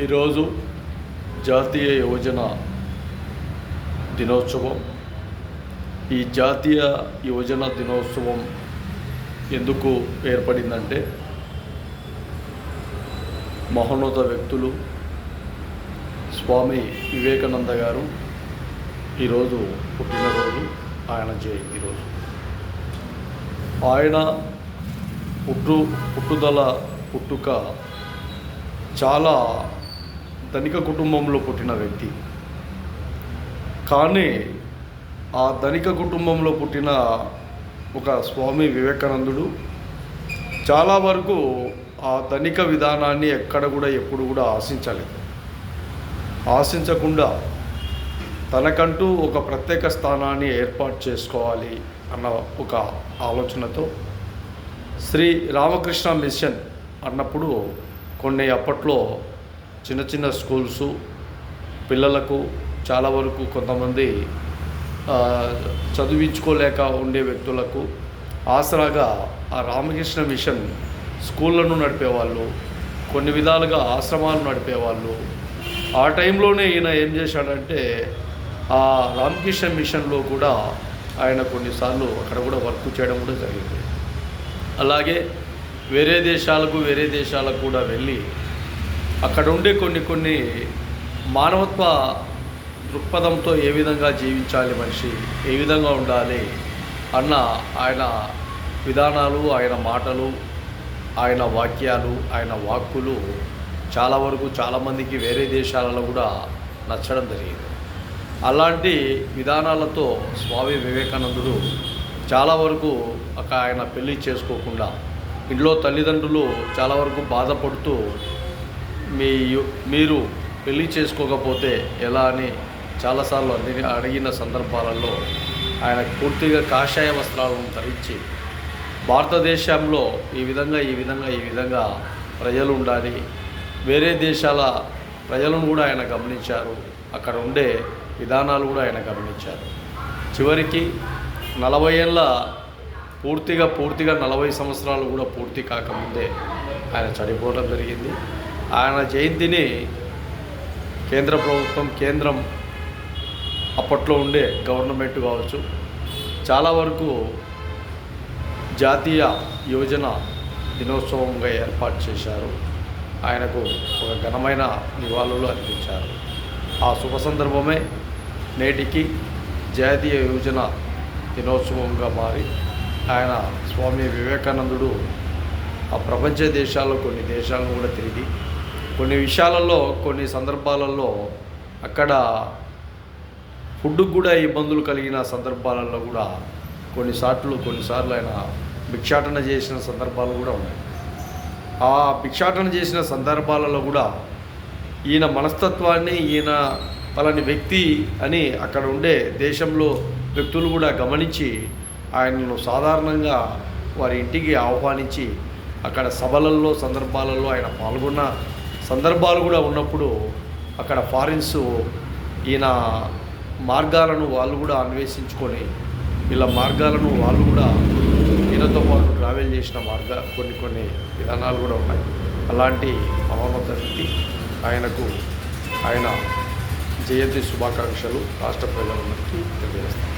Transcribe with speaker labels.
Speaker 1: ఈరోజు జాతీయ యువజన దినోత్సవం. ఈ జాతీయ యువజన దినోత్సవం ఎందుకు ఏర్పడిందంటే మహోన్నత వ్యక్తులు స్వామి వివేకానంద గారు ఈరోజు పుట్టినరోజు, ఆయన జయంతి రోజు. ఆయన పుట్టుక చాలా ధనిక కుటుంబంలో పుట్టిన వ్యక్తి. కానీ ఆ ధనిక కుటుంబంలో పుట్టిన ఒక స్వామి వివేకానందుడు చాలా వరకు ఆ ధనిక విధానాన్ని ఎప్పుడు కూడా ఆశించకుండా తనకంటూ ఒక ప్రత్యేక స్థానాన్ని ఏర్పాటు చేసుకోవాలి అన్న ఒక ఆలోచనతో శ్రీ రామకృష్ణ మిషన్ అన్నప్పుడు అప్పట్లో చిన్న స్కూల్సు పిల్లలకు చాలా వరకు కొంతమంది చదివించుకోలేక ఉండే వ్యక్తులకు ఆసరాగా ఆ రామకృష్ణ మిషన్ స్కూళ్ళను నడిపేవాళ్ళు, కొన్ని విధాలుగా ఆశ్రమాలు నడిపేవాళ్ళు. ఆ టైంలోనే ఈయన ఏం చేశాడంటే ఆ రామకృష్ణ మిషన్లో కూడా ఆయన కొన్నిసార్లు అక్కడ కూడా వర్క్ చేయడం కూడా జరిగింది. అలాగే వేరే దేశాలకు కూడా వెళ్ళి అక్కడ ఉండే కొన్ని మానవత్వ దృక్పథంతో ఏ విధంగా జీవించాలి, మనిషి ఏ విధంగా ఉండాలి అన్న ఆయన విధానాలు, ఆయన మాటలు, ఆయన వాక్యాలు, ఆయన వాక్కులు చాలా వరకు చాలామందికి వేరే దేశాలలో కూడా నచ్చడం జరిగింది. అలాంటి విధానాలతో స్వామి వివేకానందుడు చాలా వరకు ఆయన పెళ్ళి చేసుకోకుండా ఇంట్లో తల్లిదండ్రులు చాలా వరకు బాధపడుతూ మీరు పెళ్ళి చేసుకోకపోతే ఎలా అని చాలాసార్లు అడిగిన సందర్భాలలో ఆయన పూర్తిగా కాషాయ వస్త్రాలను ధరించి భారతదేశంలో ఈ విధంగా ప్రజలు ఉండాలి, వేరే దేశాల ప్రజలను కూడా ఆయన గమనించారు, అక్కడ ఉండే విధానాలు కూడా ఆయన గమనించారు. చివరికి 40 ఏళ్ళ పూర్తిగా 40 సంవత్సరాలు కూడా పూర్తి కాకముందే ఆయన చనిపోవడం జరిగింది. ఆయన జయంతిని కేంద్రం అప్పట్లో ఉండే గవర్నమెంట్ కావచ్చు చాలా వరకు జాతీయ యువజన దినోత్సవంగా ఏర్పాటు చేశారు. ఆయనకు ఒక ఘనమైన నివాళులు అర్పించారు. ఆ శుభ సందర్భమే నేటికి జాతీయ యువజన దినోత్సవంగా మారి ఆయన స్వామి వివేకానందుడు ఆ ప్రపంచ దేశాల్లో కొన్ని దేశాలను కూడా తిరిగి కొన్ని విషయాలలో కొన్ని సందర్భాలలో అక్కడ ఫుడ్కు కూడా ఇబ్బందులు కలిగిన సందర్భాలలో కూడా కొన్నిసార్లు ఆయన భిక్షాటన చేసిన సందర్భాలు కూడా ఉన్నాయి. ఆ భిక్షాటన చేసిన సందర్భాలలో కూడా ఈయన మనస్తత్వాన్ని, ఈయన పలాని వ్యక్తి అని అక్కడ ఉండే దేశంలో వ్యక్తులు కూడా గమనించి ఆయనను సాధారణంగా వారి ఇంటికి ఆహ్వానించి అక్కడ సభలలో సందర్భాలలో ఆయన పాల్గొన్న సందర్భాలు కూడా ఉన్నప్పుడు అక్కడ ఫారిన్స్ ఈయన మార్గాలను వాళ్ళు కూడా అన్వేషించుకొని వీళ్ళ మార్గాలను వాళ్ళు కూడా ఈయనతో పాటు ట్రావెల్ చేసిన కొన్ని విధానాలు కూడా ఉన్నాయి. అలాంటి మహోన్నత వ్యక్తి ఆయన జయంతి శుభాకాంక్షలు రాష్ట్ర ప్రజలందరికీ తెలియజేస్తాను.